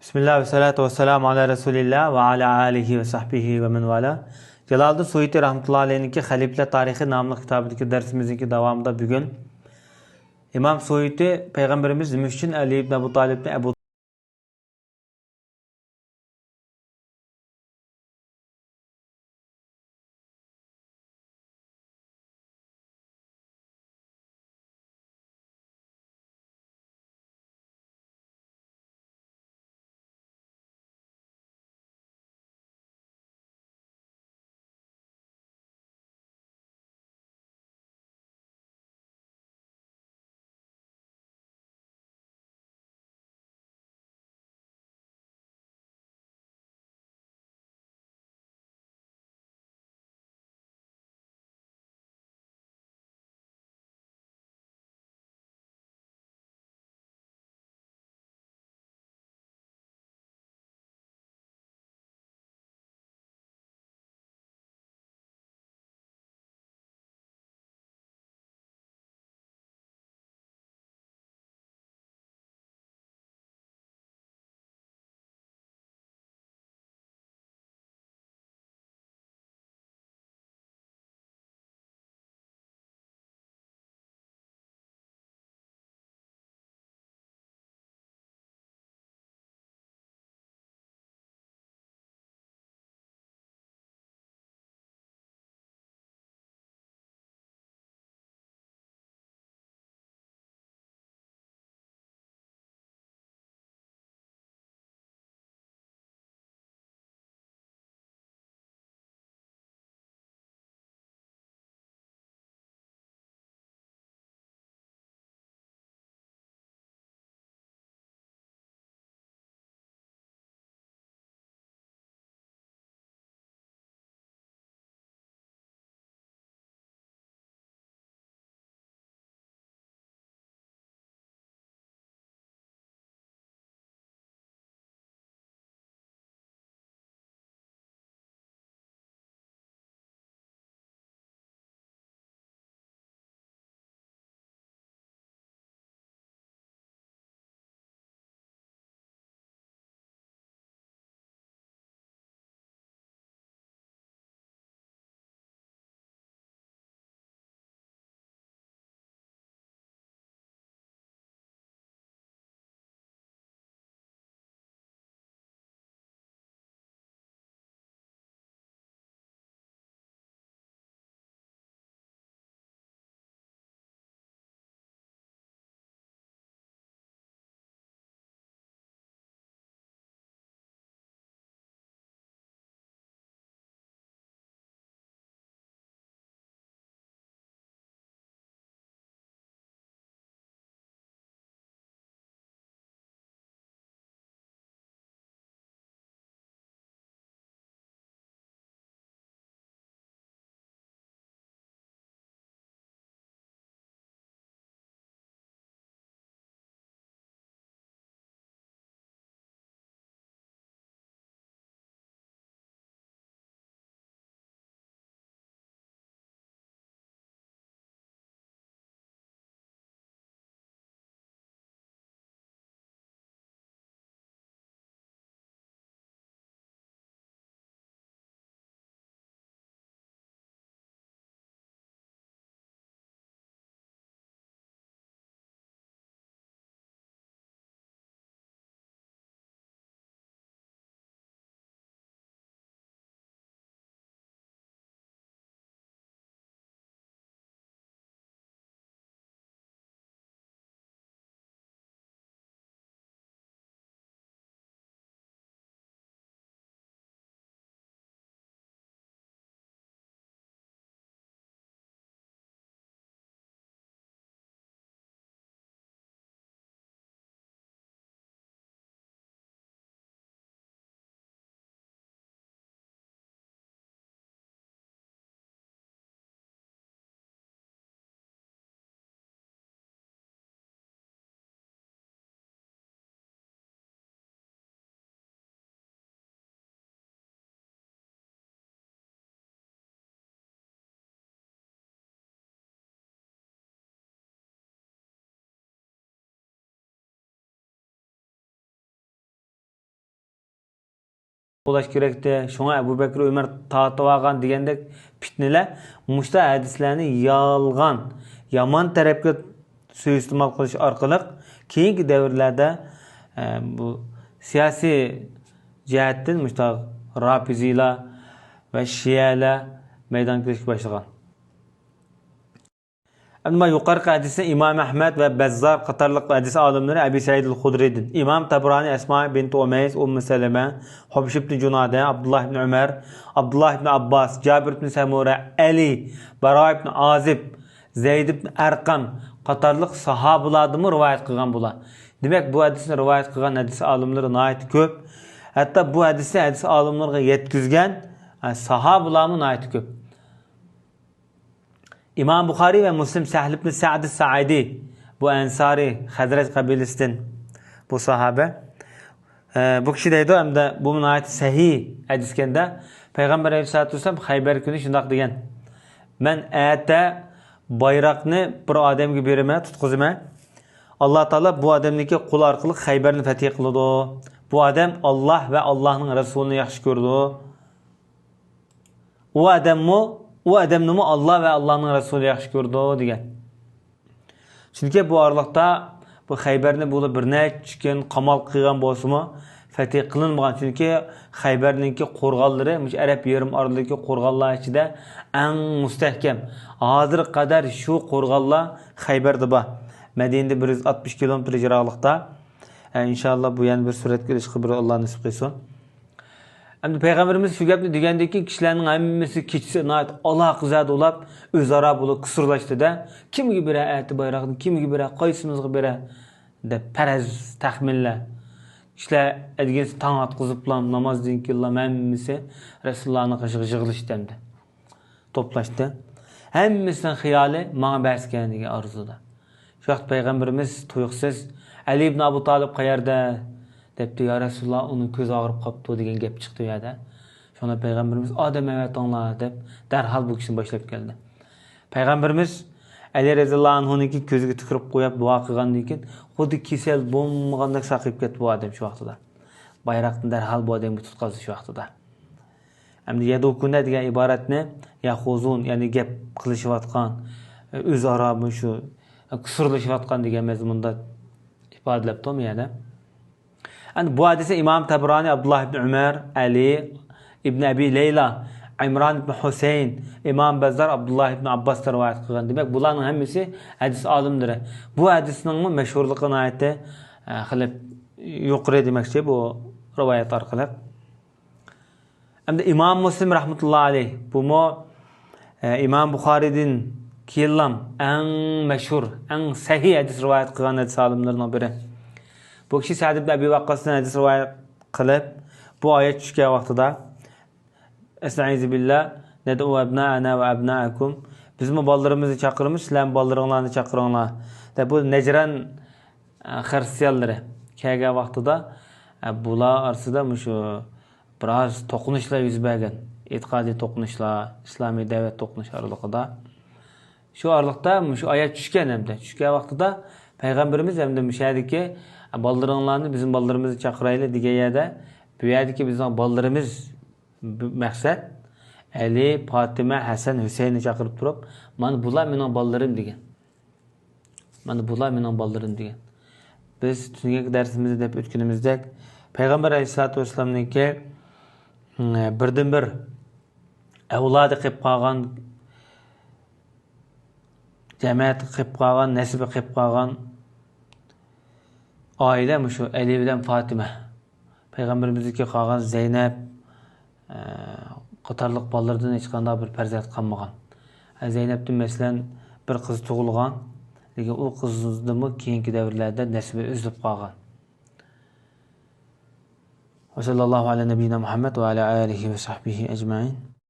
Bismillah ve salatu ve selamu ala Resulillah ve ala alihi ve sahbihi ve men vala. Celal'da Suyuti rahmetullahi aleyhinki Halifler Tarihi namlı kitabındaki dersimizdeki devamında bugün İmam Suyuti Peygamberimiz Müşkin Ali ibn Ebu Talib ibn Ebu ulaş kerekti. Şuna Ebu Bekir Ömer tatip algan degendek fitneler muşta hadislerini yalgan, yaman tarafga suiistemal qilish orqali keyingi davrlarda bu siyosiy jihatdan muşta Rafiziylar ve Şialar meydan kelishga boshlagan. Ama yuqorqi hadisni İmam Ahmad ve Bazzar qatorliq hadis olimlari Abi Said al-Khudri'din, İmam Tabrani Esma bint Umays, Seleme, Hubş ibn Cunade, Abdullah ibn Ömer, Abdullah ibn Abbas, Cabir ibn Samura, Ali, Bara ibn Azib, Zeyd ibn Erqam qatorliq sahabalardan rivayet qilgan bular. Demek bu hadisni rivayet qilgan hadis olimlari nihoyat ko'p. Hatta bu hadisni hadis olimlariga yetkizgan sahabalarning nihoyat ko'p. İmam Bukhari ve Müslim Sahl ibn Sa'd Sa'idi, bu Ensari, Hazret kabilesinden bu sahabe. Bu kişi deydi hem de bu nihayet sahih hadiskende Peygamber Aleyhisselatü Vesselam Hayber günü şundak degen. Men ete bayrakni bir adam gibi berime tutkuzime. Allah Teala bu adamniki kul arkalı Hayber'ni fetih kıldı. Bu adam Allah ve Allah'ın Resulünü yaxşı gördü. O adamı Allah ve Allah'ın Resulü yaxşı gördü degen. Çünkü bu arlıqda bu Hayber'ni bulup bir neçkin qamal qilgan bolsunmu fetih qilinmagan. Çünkü Hayber'ninki qo'rg'onlari Arab yerim oralidagi qo'rg'onlar ichida eng mustahkam. Hozir qadar shu qo'rg'onlar Hayberda bor. Madinada 160 kilometr yiroqlikda. İnşallah bu yana bir suratga ilishga bir Alloh nasib qilsin. Endi Peygamberimiz şu gapni degandiki kishilarning hammasi kechasi nihoyat aloqizat bo'lib, o'zaro bo'lib kusurlashdi-da, kimga bera ayati bayroqni, kimga bera, qaysimizga bera deb faraz taxminlar. Kishilar degan tong atqiziblar, namozdan keyin hammasi Rasulullohning qishig'i yig'ilishdi endi. To'plashdi. Hammasining xiyoli menga basgan degan orzuda. Shu vaqt Peygamberimiz tuyuqsiz Ali ibn Abu Talib qayerda debdi, ya Resulullah onun ko'zi og'rib qopti degan gap chiqdi u yerda. Shunda Peygamberimiz odam avatonglar deb darhol bu kishini boshlab keldi. Peygamberimiz Ali roziyallohu anhu'niki ko'ziga tikirib qo'yib duo qilgandan keyin xuddi kasal bo'lmagandek saqib ketdi bu odam shu vaqtida. Bayroqni darhol bu odamga tutqazdi shu vaqtida. Endi yadukuna degan iboratni yaxuzun, ya'ni gap qilishayotgan, o'zaro shu kusurlashayotgan degan mazmunda ifodalab to'mayadi. Yani bu hadise İmam Tabrani, Abdullah ibn Ömer, Ali ibn Abi Leyla, İmran ibn Hüseyin, İmam Bazzar, Abdullah ibn Abbas rivayet kılgan. Demek bunların hemisi hadis alimleri. Bu hadisinin meşhurluğuna ait xilip yuqori demekçi bu rivayet arkalık. Hem de İmam Müslim rahmetullahi aleyh, bu mu İmam Bukhari'nin kiyillam en meşhur, en sahih hadis rivayet kılgan hadis alimlerinden biri. Bu kişi Sa'd ibn Abi Waqqas'tan hadis rivayet qilib, bu ayet tushgan vaqtida Estaizu billah ned'u abna'ana ve abna'akum, bizmi bolalarimizni chaqiramiz, sizlar bolalaringlarni chaqiringlar. Deb bu Najran xristianlari kelgan vaqtida bular orasida shu biroz to'qinishlar yuz bergan. E'tiqodiy to'qinishlar, islomiy da'vat to'qinishi oralig'ida. Shu oralig'da shu oyat tushgan hamda. Tushgan vaqtida Peygamberimiz hamda mushadiki bolalarni bizim bolalarimizni chaqiraylik degan yerda bu yerdagi bizning bolalarimiz maqsad Ali, Fatima, Hasan, Husayni chaqirib turib, mana bular mening bolalarim degan. Mana bular mening bolalarim degan. Biz tungi darsimizda deb o'tganimizdek Payg'ambar Aleyhissalatu Vesselam'niki birdan bir avlodi qilib qolgan, jamiyat qilib qolgan, nasibi qilib qolgan aile şu Ali bilen Fatima. Peygamberimizdeki qolgan Zeynep qatorliq bolalardan hech qanday bir farzand qolmagan. Zeynep'tin meselen bir qiz tug'ilgan, lekin u qizni keyingi davrlarda nasibi uzilib qolgan. Va sallallohu ala nabiyina Muhammad va ala alihi va sahbihi ajma'in.